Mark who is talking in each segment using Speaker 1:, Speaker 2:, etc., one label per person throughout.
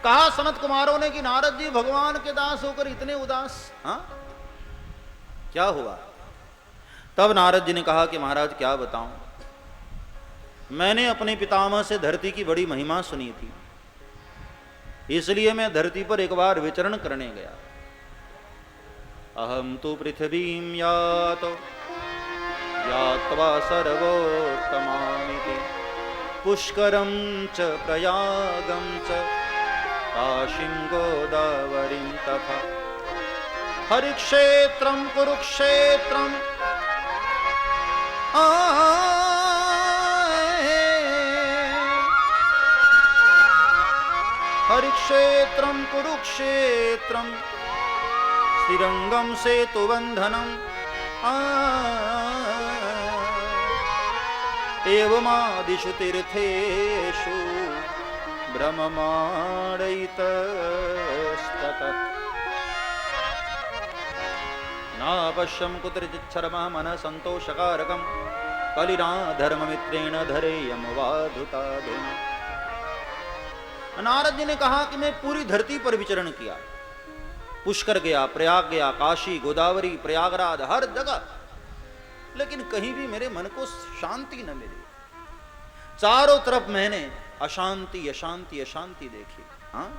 Speaker 1: कहा सनत कुमारों ने कि नारद जी भगवान के दास होकर इतने उदास, हाँ क्या हुआ? तब नारद जी ने कहा कि महाराज क्या बताऊं, मैंने अपने पितामह से धरती की बड़ी महिमा सुनी थी, इसलिए मैं धरती पर एक बार विचरण करने गया। अहम तो पृथ्वीं यात्वा सर्वोत्तमामिति पुष्करं च प्रयागं च काशीं गोदावरीं तथा हरिक्षेत्रं कुरुक्षेत्रं हरिक्षेत्रं कुरुक्षेत्रं श्रीरंगं सेतुबंधनम् एवमादिषु तीर्थेषु भ्रममाणैतस्ततः नापश्यं कुत्रचिच्छर्मः मनः सन्तोषकारकं कलिना धर्ममित्रेण धरेयं वाधुतादेन। नारद जी ने कहा कि मैं पूरी धरती पर विचरण किया, पुष्कर गया, प्रयाग गया, काशी, गोदावरी, प्रयागराज, हर जगह, लेकिन कहीं भी मेरे मन को शांति न मिली। चारों तरफ मैंने अशांति अशांति अशांति देखी। हाँ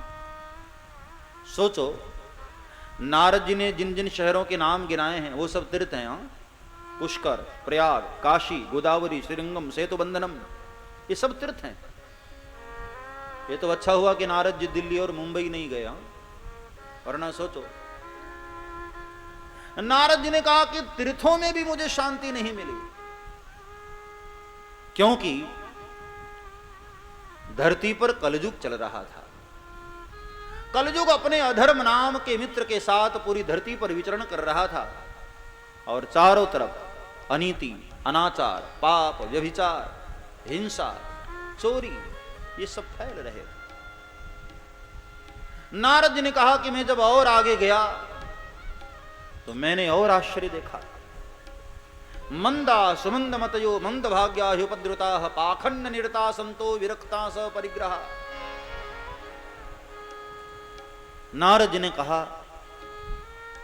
Speaker 1: सोचो, नारद जी ने जिन जिन शहरों के नाम गिनाए हैं वो सब तीर्थ हैं। हाँ पुष्कर, प्रयाग, काशी, गोदावरी, श्रीरंगम, सेतुबंधनम, ये सब तीर्थ हैं। ये तो अच्छा हुआ कि नारद जी दिल्ली और मुंबई नहीं गए, वरना सोचो। नारद जी ने कहा कि तीर्थों में भी मुझे शांति नहीं मिली, क्योंकि धरती पर कलयुग चल रहा था। कलयुग अपने अधर्म नाम के मित्र के साथ पूरी धरती पर विचरण कर रहा था और चारों तरफ अनीति, अनाचार, पाप, व्यभिचार, हिंसा, चोरी, ये सब फैल रहे थे। नारद जी ने कहा कि मैं जब और आगे गया तो मैंने और आश्चर्य देखा। मंदा सुमंद मतयो मंद भाग्या उपद्रुता पाखंड निरता संतो विरक्ता स परिग्रह। नारद जी ने कहा,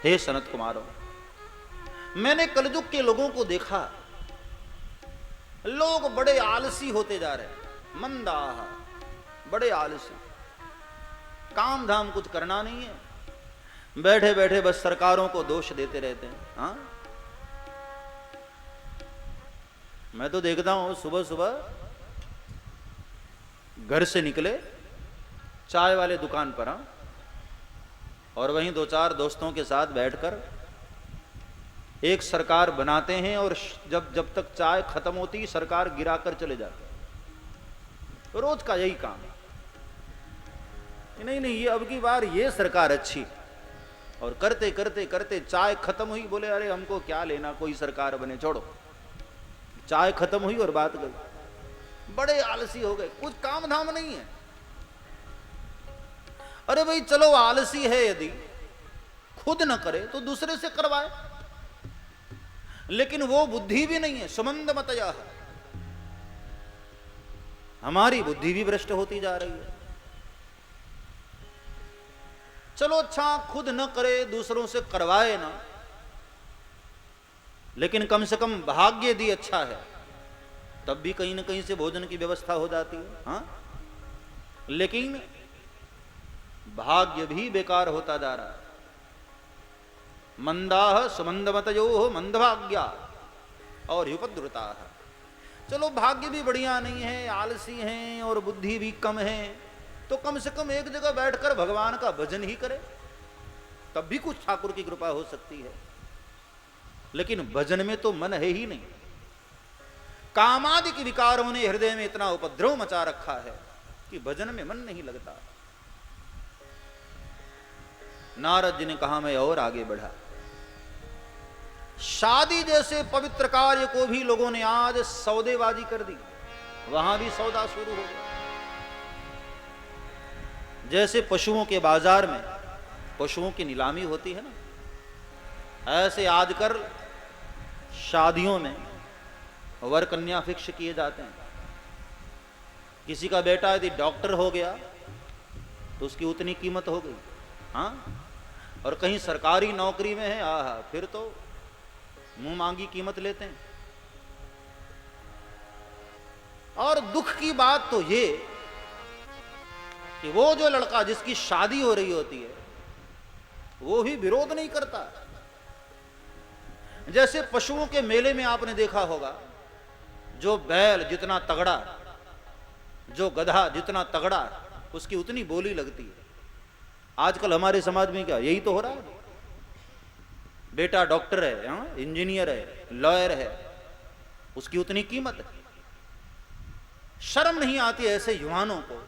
Speaker 1: हे सनत कुमारों, मैंने कलयुग के लोगों को देखा, लोग बड़े आलसी होते जा रहे हैं, मंदा, बड़े आलसी, काम धाम कुछ करना नहीं है, बैठे बैठे बस सरकारों को दोष देते रहते हैं। हाँ मैं तो देखता हूं सुबह सुबह घर से निकले चाय वाले दुकान पर, हाँ, और वहीं दो चार दोस्तों के साथ बैठकर एक सरकार बनाते हैं और जब तक चाय खत्म होती सरकार गिराकर चले जाते हैं। रोज का यही काम है। नहीं नहीं, ये अब की बार ये सरकार अच्छी, और करते करते करते चाय खत्म हुई, बोले अरे हमको क्या लेना, कोई सरकार बने, छोड़ो। चाय खत्म हुई और बात गई, बड़े आलसी हो गए, कुछ काम धाम नहीं है। अरे भाई चलो, आलसी है यदि खुद न करे तो दूसरे से करवाए, लेकिन वो बुद्धि भी नहीं है। सुमंद मतया, हमारी बुद्धि भी भ्रष्ट होती जा रही है। चलो अच्छा, खुद न करे दूसरों से करवाए ना, लेकिन कम से कम भाग्य यदि अच्छा है तब भी कहीं न कहीं से भोजन की व्यवस्था हो जाती है। हाँ लेकिन भाग्य भी बेकार होता जा रहा है। मंदाह सुमंदमतयो मंदभाग्या और उपद्रुता। चलो भाग्य भी बढ़िया नहीं है, आलसी हैं और बुद्धि भी कम है, तो कम से कम एक जगह बैठकर भगवान का भजन ही करे, तब भी कुछ ठाकुर की कृपा हो सकती है। लेकिन भजन में तो मन है ही नहीं। कामादि के विकारों ने हृदय में इतना उपद्रव मचा रखा है कि भजन में मन नहीं लगता। नारद जी ने कहा, मैं और आगे बढ़ा। शादी जैसे पवित्र कार्य को भी लोगों ने आज सौदेबाजी कर दी, वहां भी सौदा शुरू हो गया। जैसे पशुओं के बाजार में पशुओं की नीलामी होती है ना, ऐसे आजकल शादियों में वर कन्या फिक्स किए जाते हैं। किसी का बेटा यदि डॉक्टर हो गया तो उसकी उतनी कीमत हो गई। हाँ, और कहीं सरकारी नौकरी में है, आहा, फिर तो मुंह मांगी कीमत लेते हैं। और दुख की बात तो ये कि वो जो लड़का जिसकी शादी हो रही होती है वो भी विरोध नहीं करता। जैसे पशुओं के मेले में आपने देखा होगा, जो बैल जितना तगड़ा, जो गधा जितना तगड़ा, उसकी उतनी बोली लगती है। आजकल हमारे समाज में क्या यही तो हो रहा है। बेटा डॉक्टर है, इंजीनियर है, लॉयर है, उसकी उतनी कीमत है। शर्म नहीं आती ऐसे युवानों को।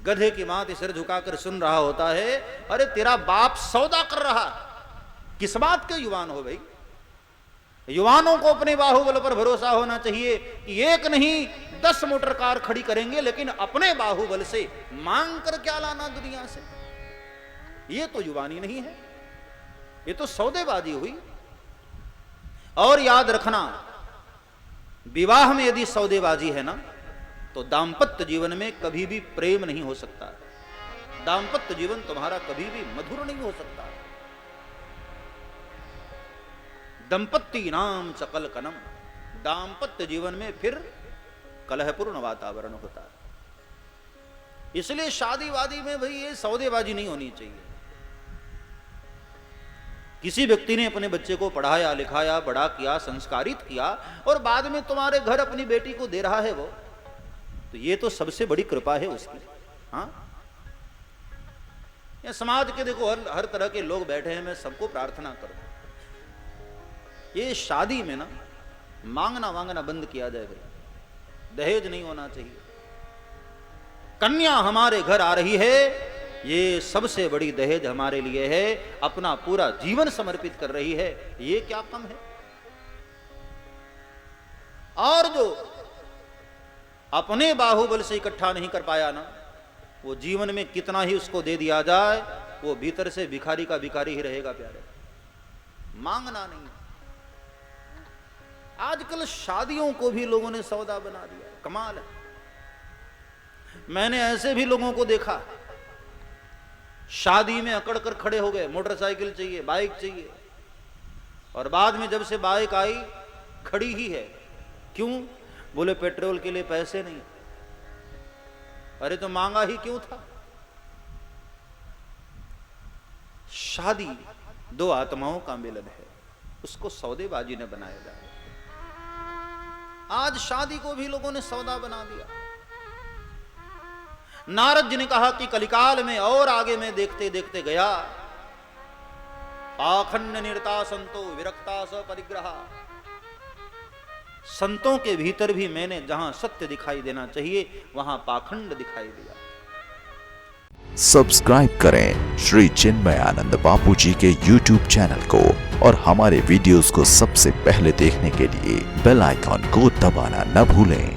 Speaker 1: गधे की मां सिर झुकाकर सुन रहा होता है, अरे तेरा बाप सौदा कर रहा, किस बात के युवान हो भाई। युवानों को अपने बाहुबल पर भरोसा होना चाहिए कि एक नहीं 10 मोटर कार खड़ी करेंगे, लेकिन अपने बाहुबल से मांग कर क्या लाना दुनिया से। ये तो युवानी नहीं है, ये तो सौदेबाजी हुई। और याद रखना, विवाह में यदि सौदेबाजी है ना, तो दाम्पत्य जीवन में कभी भी प्रेम नहीं हो सकता। दाम्पत्य जीवन तुम्हारा कभी भी मधुर नहीं हो सकता। दंपत्ति नाम चकल कनम, दाम्पत्य जीवन में फिर कलहपूर्ण वातावरण होता है। इसलिए शादी वादी में भाई ये सौदेबाजी नहीं होनी चाहिए। किसी व्यक्ति ने अपने बच्चे को पढ़ाया लिखाया, बड़ा किया, संस्कारित किया, और बाद में तुम्हारे घर अपनी बेटी को दे रहा है वो, तो ये तो सबसे बड़ी कृपा है उसकी। हाँ, ये समाज के देखो हर तरह के लोग बैठे हैं, मैं सबको प्रार्थना करूं, ये शादी में ना मांगना वांगना बंद किया जाए भाई। दहेज नहीं होना चाहिए। कन्या हमारे घर आ रही है, ये सबसे बड़ी दहेज हमारे लिए है। अपना पूरा जीवन समर्पित कर रही है, ये क्या कम है। और जो अपने बाहुबल से इकट्ठा नहीं कर पाया ना, वो जीवन में कितना ही उसको दे दिया जाए, वो भीतर से भिखारी का भिखारी ही रहेगा प्यारे। मांगना नहीं। आजकल शादियों को भी लोगों ने सौदा बना दिया, कमाल है। मैंने ऐसे भी लोगों को देखा, शादी में अकड़ कर खड़े हो गए, मोटरसाइकिल चाहिए, बाइक चाहिए, और बाद में जब से बाइक आई खड़ी ही है। क्यों? बोले पेट्रोल के लिए पैसे नहीं। अरे तो मांगा ही क्यों था। शादी दो आत्माओं का मिलन है, उसको सौदेबाजी ने बनाया जाए। आज शादी को भी लोगों ने सौदा बना दिया। नारद जी ने कहा कि कलिकाल में और आगे में देखते देखते गया, पाखंड निरता संतो विरक्ता स परिग्रहा। संतों के भीतर भी मैंने जहां सत्य दिखाई देना चाहिए वहां पाखंड दिखाई दिया।
Speaker 2: सब्सक्राइब करें श्री चिन्मयानंद बापू जी के YouTube चैनल को, और हमारे वीडियोस को सबसे पहले देखने के लिए बेल आइकॉन को दबाना न भूलें।